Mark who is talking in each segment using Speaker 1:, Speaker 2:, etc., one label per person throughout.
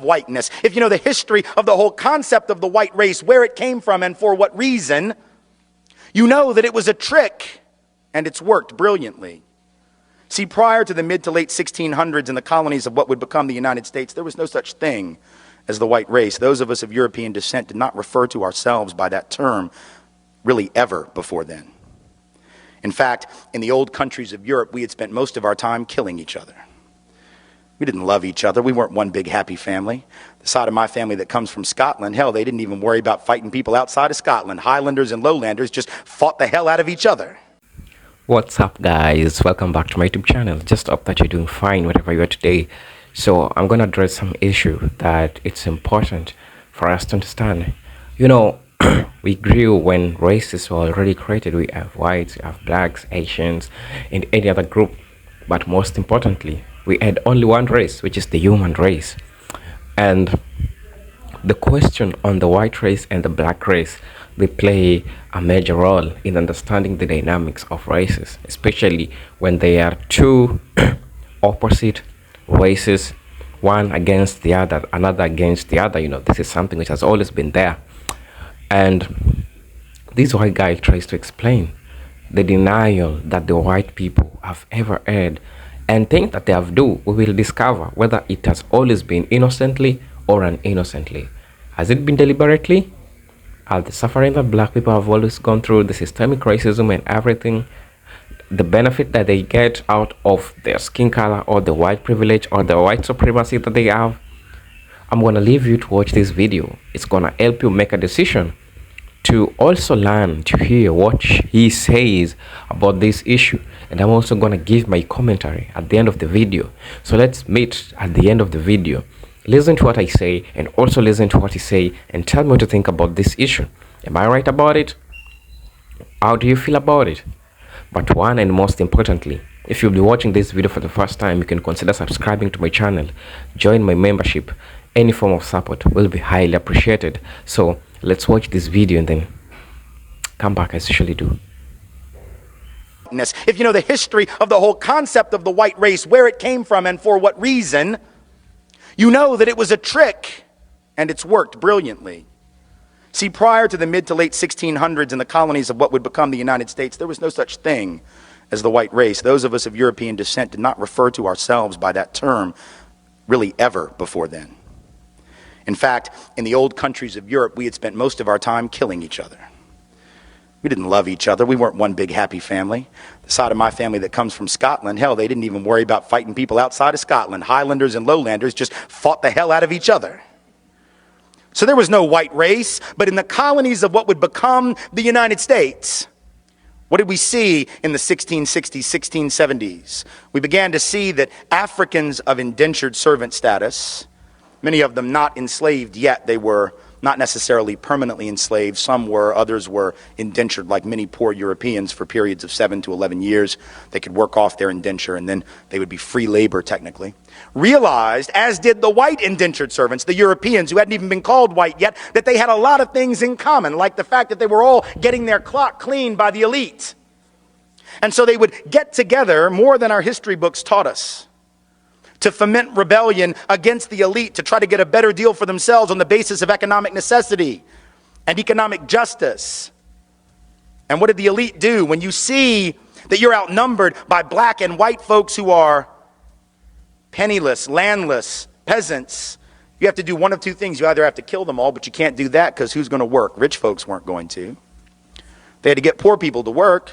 Speaker 1: whiteness, if you know the history of the whole concept of the white race, where it came from and for what reason, you know that it was a trick and it's worked brilliantly. See, prior to the mid to late 1600s in the colonies of what would become the United States, there was no such thing as the white race. Those of us of European descent did not refer to ourselves by that term really ever before then. In fact, in the old countries of Europe, we had spent most of our time killing each other. We didn't love each other. We weren't one big happy family. The side of my family that comes from Scotland, hell, they didn't even worry about fighting people outside of Scotland. Highlanders and Lowlanders just fought the hell out of each other.
Speaker 2: What's up, guys? Welcome back to my YouTube channel. Just hope that you're doing fine wherever you are today. So I'm going to address some issue that it's important for us to understand. You know, we grew when races were already created. We have whites, we have blacks, Asians, and any other group. But most importantly, we had only one race, which is the human race. And the question on the white race and the black race, they play a major role in understanding the dynamics of races, especially when they are two opposite races, one against the other, another against the other. You know, this is something which has always been there. And this white guy tries to explain the denial that the white people have ever had, and things that they have do. We will discover whether it has always been innocently or uninnocently. Has it been deliberately? Are the suffering that black people have always gone through, the systemic racism and everything, the benefit that they get out of their skin color or the white privilege or the white supremacy that they have? I'm going to leave you to watch this video. It's going to help you make a decision to also learn to hear what he says about this issue. And I'm also going to give my commentary at the end of the video. So let's meet at the end of the video. Listen to what I say and also listen to what he say and tell me what to think about this issue. Am I right about it? How do you feel about it? But one and most importantly, if you'll be watching this video for the first time, you can consider subscribing to my channel, join my membership. Any form of support will be highly appreciated. So let's watch this video and then come back as usually do.
Speaker 1: If you know the history of the whole concept of the white race, where it came from and for what reason, you know that it was a trick and it's worked brilliantly. See, prior to the mid to late 1600s in the colonies of what would become the United States, there was no such thing as the white race. Those of us of European descent did not refer to ourselves by that term really ever before then. In fact, in the old countries of Europe, we had spent most of our time killing each other. We didn't love each other. We weren't one big happy family. The side of my family that comes from Scotland, hell, they didn't even worry about fighting people outside of Scotland. Highlanders and Lowlanders just fought the hell out of each other. So there was no white race, but in the colonies of what would become the United States, what did we see in the 1660s, 1670s? We began to see that Africans of indentured servant status, many of them not enslaved yet, they were not necessarily permanently enslaved. Some were, others were indentured like many poor Europeans for periods of 7 to 11 years. They could work off their indenture and then they would be free labor technically. Realized, as did the white indentured servants, the Europeans who hadn't even been called white yet, that they had a lot of things in common, like the fact that they were all getting their clock cleaned by the elite. And so they would get together more than our history books taught us, to foment rebellion against the elite, to try to get a better deal for themselves on the basis of economic necessity and economic justice. And what did the elite do? When you see that you're outnumbered by black and white folks who are penniless, landless, peasants, you have to do one of two things. You either have to kill them all, but you can't do that because who's going to work? Rich folks weren't going to. They had to get poor people to work.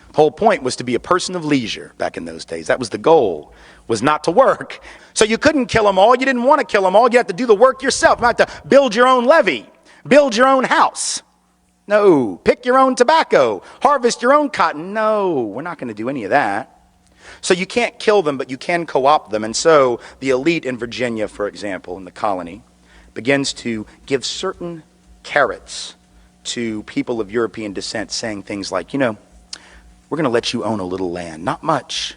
Speaker 1: The whole point was to be a person of leisure back in those days. That was the goal, was not to work. So you couldn't kill them all. You didn't want to kill them all. You had to do the work yourself. You had to build your own levee, build your own house. No. Pick your own tobacco, harvest your own cotton. No, we're not going to do any of that. So you can't kill them, but you can co-opt them. And so the elite in Virginia, for example, in the colony, begins to give certain carrots to people of European descent, saying things like, you know, we're going to let you own a little land, not much,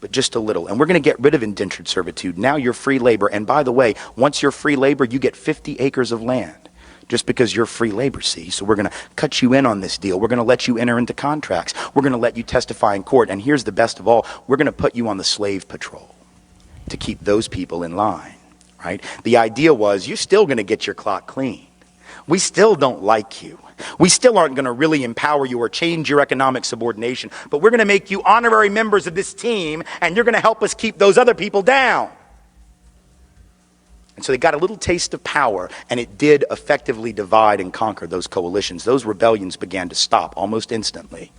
Speaker 1: but just a little. And we're going to get rid of indentured servitude. Now you're free labor. And by the way, once you're free labor, you get 50 acres of land just because you're free labor, see? So we're going to cut you in on this deal. We're going to let you enter into contracts. We're going to let you testify in court. And here's the best of all. We're going to put you on the slave patrol to keep those people in line. right? The idea was you're still going to get your clock cleaned. We still don't like you. We still aren't going to really empower you or change your economic subordination, but we're going to make you honorary members of this team, and you're going to help us keep those other people down. And so they got a little taste of power, and it did effectively divide and conquer those coalitions. Those rebellions began to stop almost instantly.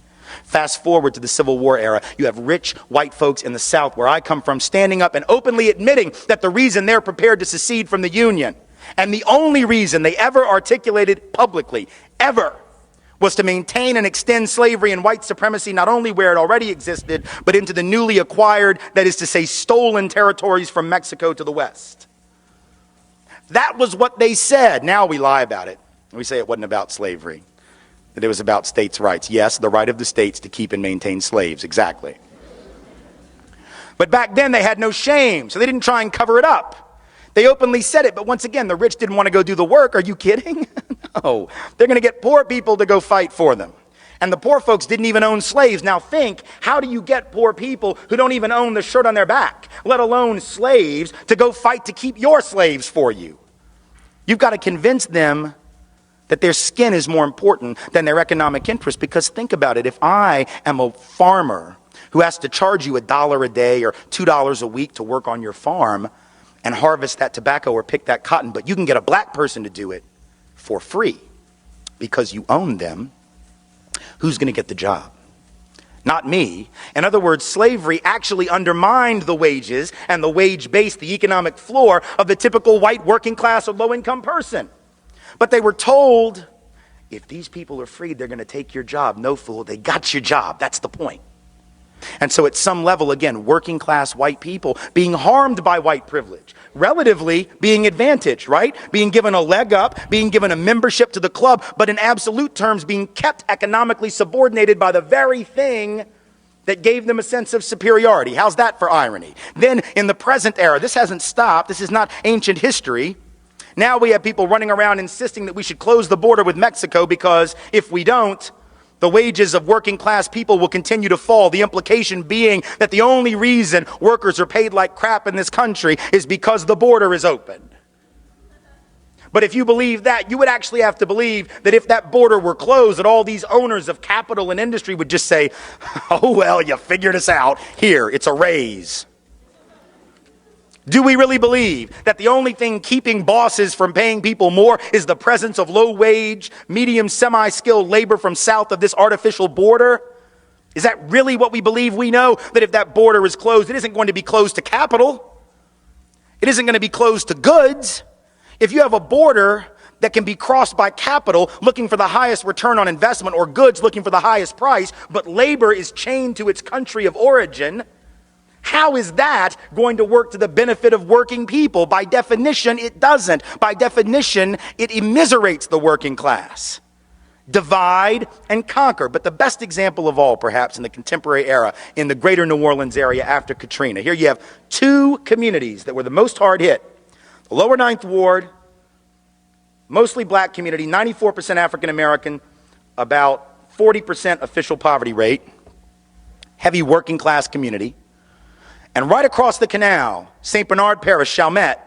Speaker 1: Fast forward to the Civil War era, you have rich white folks in the South, where I come from, standing up and openly admitting that the reason they're prepared to secede from the Union, and the only reason they ever articulated publicly, ever, was to maintain and extend slavery and white supremacy not only where it already existed, but into the newly acquired, that is to say, stolen territories from Mexico to the West. That was what they said. Now we lie about it. We say it wasn't about slavery, that it was about states' rights. Yes, the right of the states to keep and maintain slaves, exactly. But back then they had no shame, so they didn't try and cover it up. They openly said it, but once again, the rich didn't want to go do the work. Are you kidding? No. They're going to get poor people to go fight for them. And the poor folks didn't even own slaves. Now think, how do you get poor people who don't even own the shirt on their back, let alone slaves, to go fight to keep your slaves for you? You've got to convince them that their skin is more important than their economic interest. Because think about it, if I am a farmer who has to charge you $1 a day or $2 a week to work on your farm and harvest that tobacco or pick that cotton, but you can get a black person to do it for free because you own them, who's going to get the job? Not me. In other words, slavery actually undermined the wages and the wage base, the economic floor of the typical white working class or low income person. But they were told, if these people are freed, they're going to take your job. No, fool, they got your job. That's the point. And so at some level, again, working class white people being harmed by white privilege, relatively being advantaged, right? Being given a leg up, being given a membership to the club, but in absolute terms being kept economically subordinated by the very thing that gave them a sense of superiority. How's that for irony? Then in the present era, this hasn't stopped. This is not ancient history. Now we have people running around insisting that we should close the border with Mexico because if we don't, the wages of working class people will continue to fall. The implication being that the only reason workers are paid like crap in this country is because the border is open. But if you believe that, you would actually have to believe that if that border were closed, that all these owners of capital and industry would just say, oh, well, you figured us out. Here, it's a raise. Do we really believe that the only thing keeping bosses from paying people more is the presence of low-wage, medium, semi-skilled labor from south of this artificial border? Is that really what we believe? We know that if that border is closed, it isn't going to be closed to capital. It isn't going to be closed to goods. If you have a border that can be crossed by capital looking for the highest return on investment or goods looking for the highest price, but labor is chained to its country of origin, how is that going to work to the benefit of working people? By definition, it doesn't. By definition, it immiserates the working class. Divide and conquer. But the best example of all, perhaps, in the contemporary era, in the greater New Orleans area after Katrina. Here you have two communities that were the most hard hit. The lower Ninth Ward, mostly black community, 94% African American, about 40% official poverty rate, heavy working class community. And right across the canal, St. Bernard Parish, Chalmette,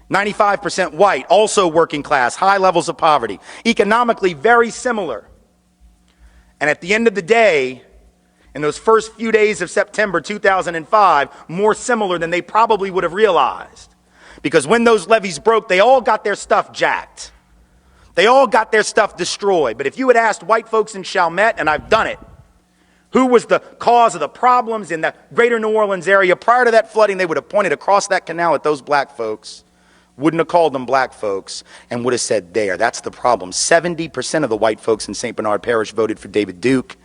Speaker 1: 95% white, also working class, high levels of poverty, economically very similar. And at the end of the day, in those first few days of September 2005, more similar than they probably would have realized. Because when those levees broke, they all got their stuff jacked. They all got their stuff destroyed. But if you had asked white folks in Chalmette, and I've done it, who was the cause of the problems in the greater New Orleans area prior to that flooding, they would have pointed across that canal at those black folks, wouldn't have called them black folks, and would have said, there, that's the problem. 70% of the white folks in St. Bernard Parish voted for David Duke,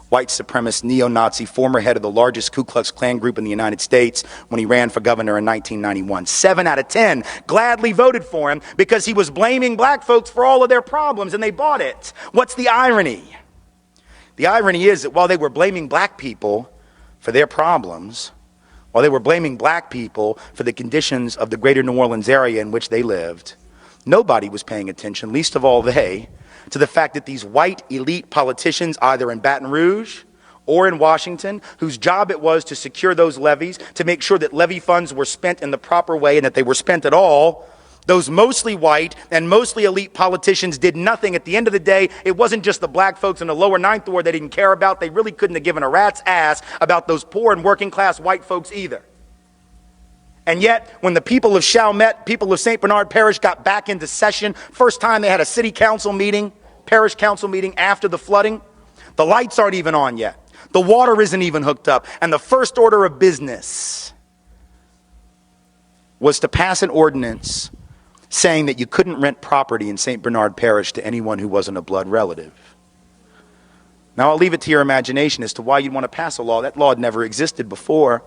Speaker 1: white supremacist, neo-Nazi, former head of the largest Ku Klux Klan group in the United States when he ran for governor in 1991. 7 out of 10 gladly voted for him because he was blaming black folks for all of their problems, and they bought it. What's the irony? The irony is that while they were blaming black people for their problems, while they were blaming black people for the conditions of the greater New Orleans area in which they lived, nobody was paying attention, least of all they, to the fact that these white elite politicians, either in Baton Rouge or in Washington, whose job it was to secure those levees, to make sure that levy funds were spent in the proper way and that they were spent at all, those mostly white and mostly elite politicians did nothing. At the end of the day, it wasn't just the black folks in the lower ninth ward they didn't care about. They really couldn't have given a rat's ass about those poor and working class white folks either. And yet, when the people of Chalmette, people of St. Bernard Parish got back into session, first time they had a city council meeting, parish council meeting after the flooding, the lights aren't even on yet. The water isn't even hooked up. And the first order of business was to pass an ordinance saying that you couldn't rent property in St. Bernard Parish to anyone who wasn't a blood relative. Now, I'll leave it to your imagination as to why you'd want to pass a law. That law had never existed before.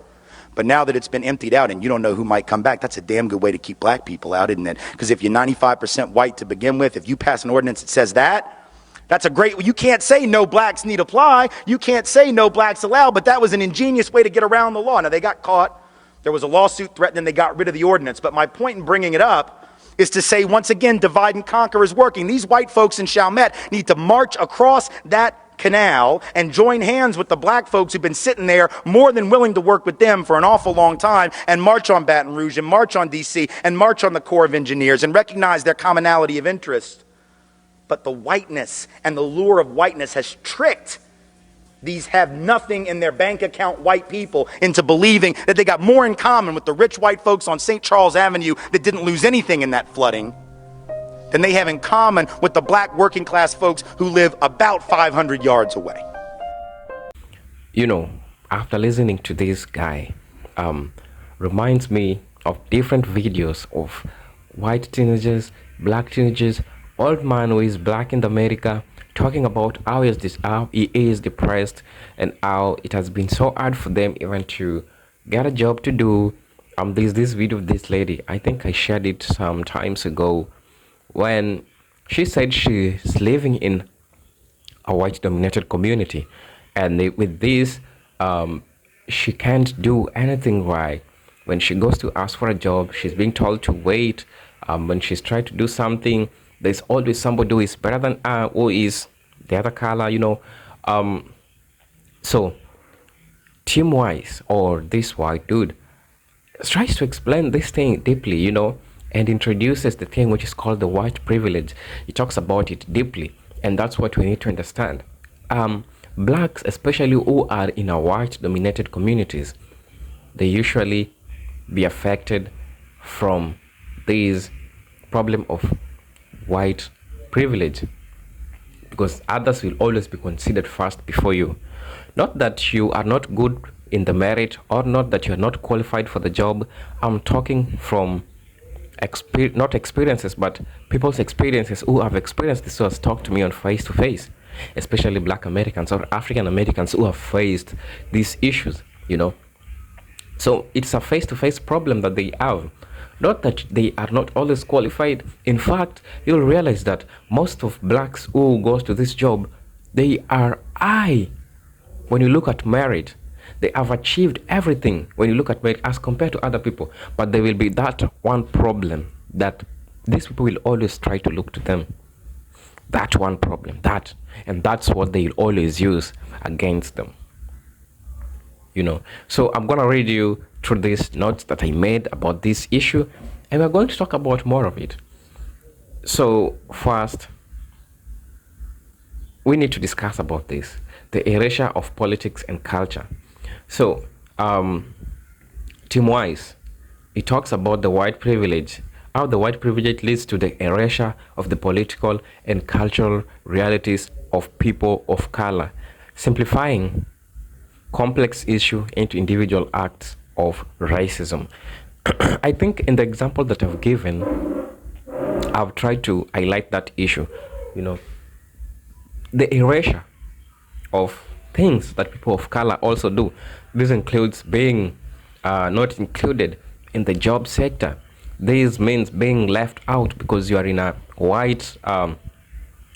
Speaker 1: But now that it's been emptied out and you don't know who might come back, that's a damn good way to keep black people out, isn't it? Because if you're 95% white to begin with, if you pass an ordinance that says that, that's a great, you can't say no blacks need apply. You can't say no blacks allowed, but that was an ingenious way to get around the law. Now, they got caught. There was a lawsuit threatening, they got rid of the ordinance. But my point in bringing it up is to say, once again, divide and conquer is working. These white folks in Chalmette need to march across that canal and join hands with the black folks who've been sitting there more than willing to work with them for an awful long time and march on Baton Rouge and march on DC and march on the Corps of Engineers and recognize their commonality of interest. But the whiteness and the lure of whiteness has tricked these have nothing in their bank account white people into believing that they got more in common with the rich white folks on St. Charles Avenue that didn't lose anything in that flooding than they have in common with the black working class folks who live about 500 yards away.
Speaker 2: You know, after listening to this guy, reminds me of different videos of white teenagers, black teenagers, old man who is black in America, talking about how he is depressed and how it has been so hard for them even to get a job to do. There's this video of this lady, I think I shared it some times ago, when she said she's living in a white dominated community, and with this she can't do anything right. When she goes to ask for a job, she's being told to wait. When she's trying to do something, there's always somebody who is better than her, who is the other color, you know. So Tim Wise, or this white dude, tries to explain this thing deeply, you know, and introduces the thing which is called the white privilege. He talks about it deeply, and that's what we need to understand. Blacks, especially who are in a white dominated communities, they usually be affected from this problem of white privilege, because others will always be considered first before you. Not that you are not good in the merit, or not that you are not qualified for the job. I'm talking from not experiences, but people's experiences who have experienced this, who has talked to me on face to face, especially black Americans or African Americans who have faced these issues, you know. So it's a face to face problem that they have. Not that they are not always qualified. In fact, you'll realize that most of blacks who goes to this job, they are high. When you look at merit, they have achieved everything when you look at merit as compared to other people. But there will be that one problem that these people will always try to look to them. That one problem, and that's what they'll always use against them. You know, so I'm gonna read you through these notes that I made about this issue, and we're going to talk about more of it. So first, we need to discuss about this, the erasure of politics and culture. So Tim Wise, he talks about the white privilege, how the white privilege leads to the erasure of the political and cultural realities of people of color, simplifying complex issue into individual acts of racism. I think in the example that I've given, I've tried to highlight that issue, you know, the erasure of things that people of color also do. This includes being not included in the job sector. This means being left out because you are in a white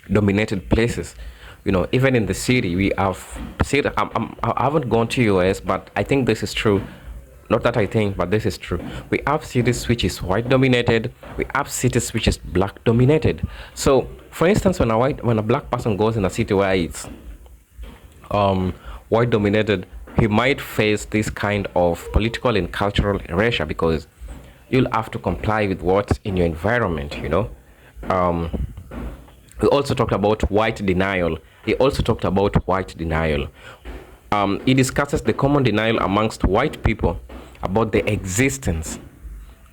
Speaker 2: dominated places. You know, even in the city, we have seen, I haven't gone to US, but I think this is true. Not that I think, but this is true. We have cities which is white dominated. We have cities which is black dominated. So, for instance, when a black person goes in a city where it's white dominated, he might face this kind of political and cultural erasure because you'll have to comply with what's in your environment, you know. Um, we also talked about white denial. He also talked about white denial. He discusses the common denial amongst white people about the existence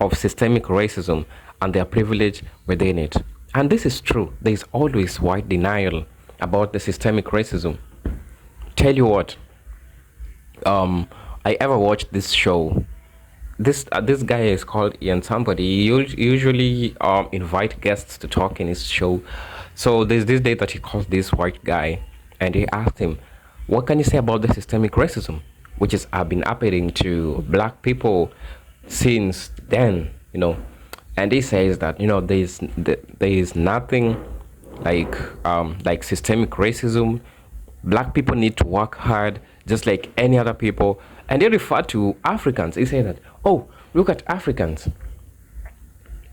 Speaker 2: of systemic racism and their privilege within it. And this is true. There is always white denial about the systemic racism. Tell you what, I ever watched this show. This guy is called Ian somebody. Usually invite guests to talk in his show. So there's this day that he called this white guy, and he asked him, "What can you say about the systemic racism, which has been happening to black people since then?" You know, and he says that there is nothing like systemic racism. Black people need to work hard just like any other people. And they refer to Africans. They say that, oh, look at Africans.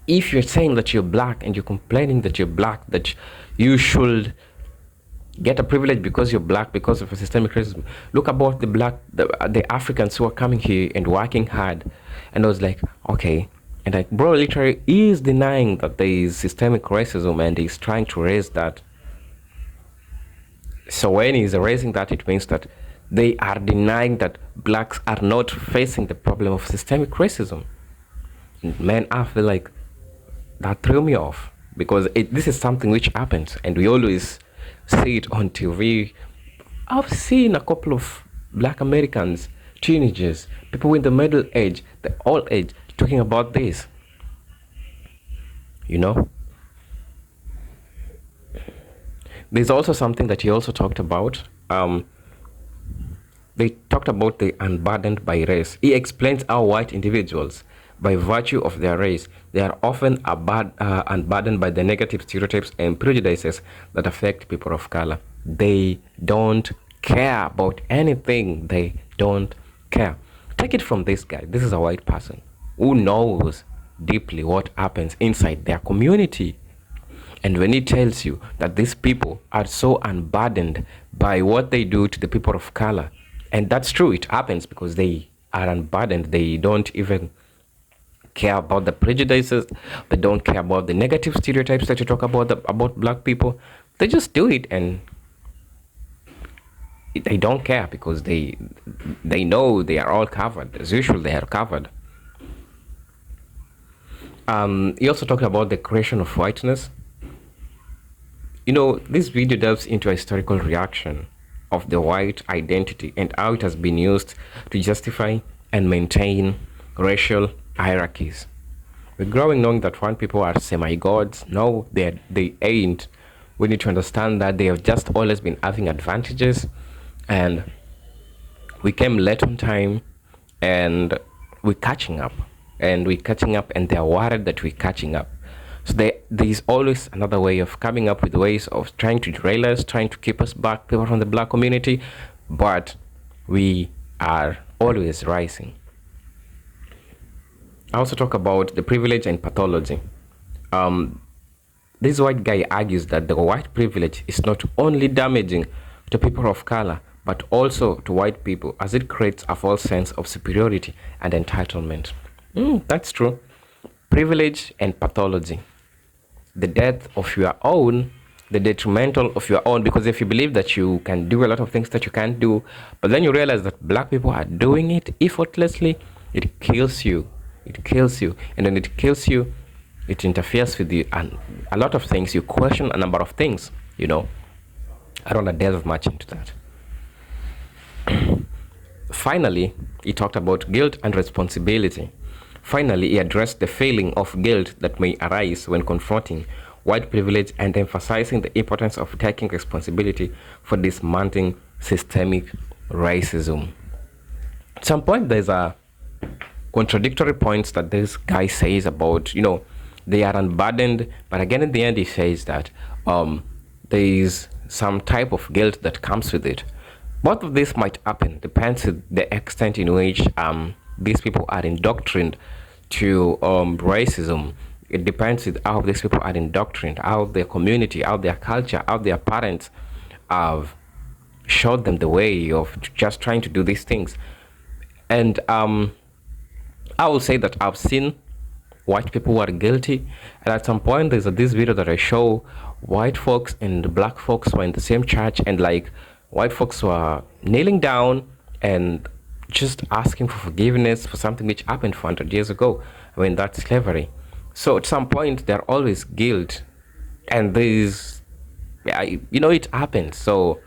Speaker 2: If you're saying that you're black and you're complaining that you're black, that you should get a privilege because you're black because of a systemic racism. Look about the Africans who are coming here and working hard. And I was like, okay. And like, bro, literally is denying that there is systemic racism and he's trying to raise that. So when he's raising that, it means that they are denying that blacks are not facing the problem of systemic racism. Man, I feel like that threw me off because this is something which happens and we always see it on TV. I've seen a couple of black Americans, teenagers, people in the middle age, the old age, talking about this. You know? There's also something that he also talked about. They talked about the unburdened by race. He explains how white individuals, by virtue of their race, they are often unburdened by the negative stereotypes and prejudices that affect people of color. They don't care about anything. They don't care. Take it from this guy. This is a white person who knows deeply what happens inside their community. And when he tells you that these people are so unburdened by what they do to the people of color, and that's true, it happens because they are unburdened. They don't even care about the prejudices. They don't care about the negative stereotypes that you talk about black people. They just do it, and they don't care because they know they are all covered. As usual, they are covered. He also talked about the creation of whiteness. You know, this video delves into a historical reaction of the white identity and how it has been used to justify and maintain racial hierarchies. We're growing knowing that white people are semi-gods. No, they ain't. We need to understand that they have just always been having advantages, and we came late on time, and we're catching up, and they're worried that we're catching up. So there's always another way of coming up with ways of trying to derail us, trying to keep us back, people from the black community, but we are always rising. I also talk about the privilege and pathology. This white guy argues that the white privilege is not only damaging to people of color, but also to white people, as it creates a false sense of superiority and entitlement. That's true. Privilege and pathology. The death of your own, the detrimental of your own, because if you believe that you can do a lot of things that you can't do, but then you realize that black people are doing it effortlessly, it kills you. It kills you. And when it kills you, it interferes with you and a lot of things. You question a number of things, you know. I don't want to delve much into that. Finally, he talked about guilt and responsibility. Finally, he addressed the feeling of guilt that may arise when confronting white privilege and emphasizing the importance of taking responsibility for dismantling systemic racism. At some point, there's a contradictory points that this guy says about, you know, they are unburdened, but again, in the end, he says that there is some type of guilt that comes with it. Both of this might happen, depends on the extent in which these people are indoctrined to racism. It depends on how these people are indoctrined, how their community, how their culture, how their parents have showed them the way of just trying to do these things. And I will say that I've seen white people who are guilty, and at some point there's this video that I show white folks and black folks were in the same church, and like white folks were kneeling down and just asking for forgiveness for something which happened 400 years ago. I mean, that's slavery. So at some point there are always guilt, and there's, yeah, it happens. So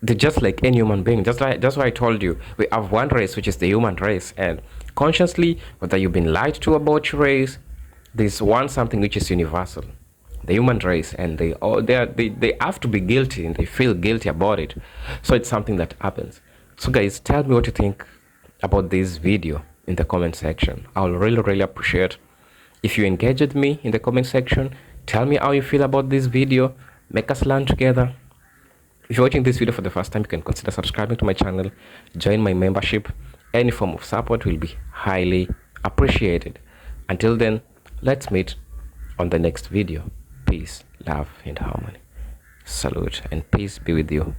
Speaker 2: they're just like any human being. That's why I told you we have one race, which is the human race, and consciously, whether you've been lied to about your race, there's one something which is universal, the human race, and they have to be guilty and they feel guilty about it. So it's something that happens. So guys, tell me what you think about this video in the comment section. I'll really appreciate if you engage with me in the comment section. Tell me how you feel about this video. Make us learn together. If you're watching this video for the first time, you can consider subscribing to my channel, join my membership. Any form of support will be highly appreciated. Until then, let's meet on the next video. Peace, love, and harmony. Salute, and peace be with you.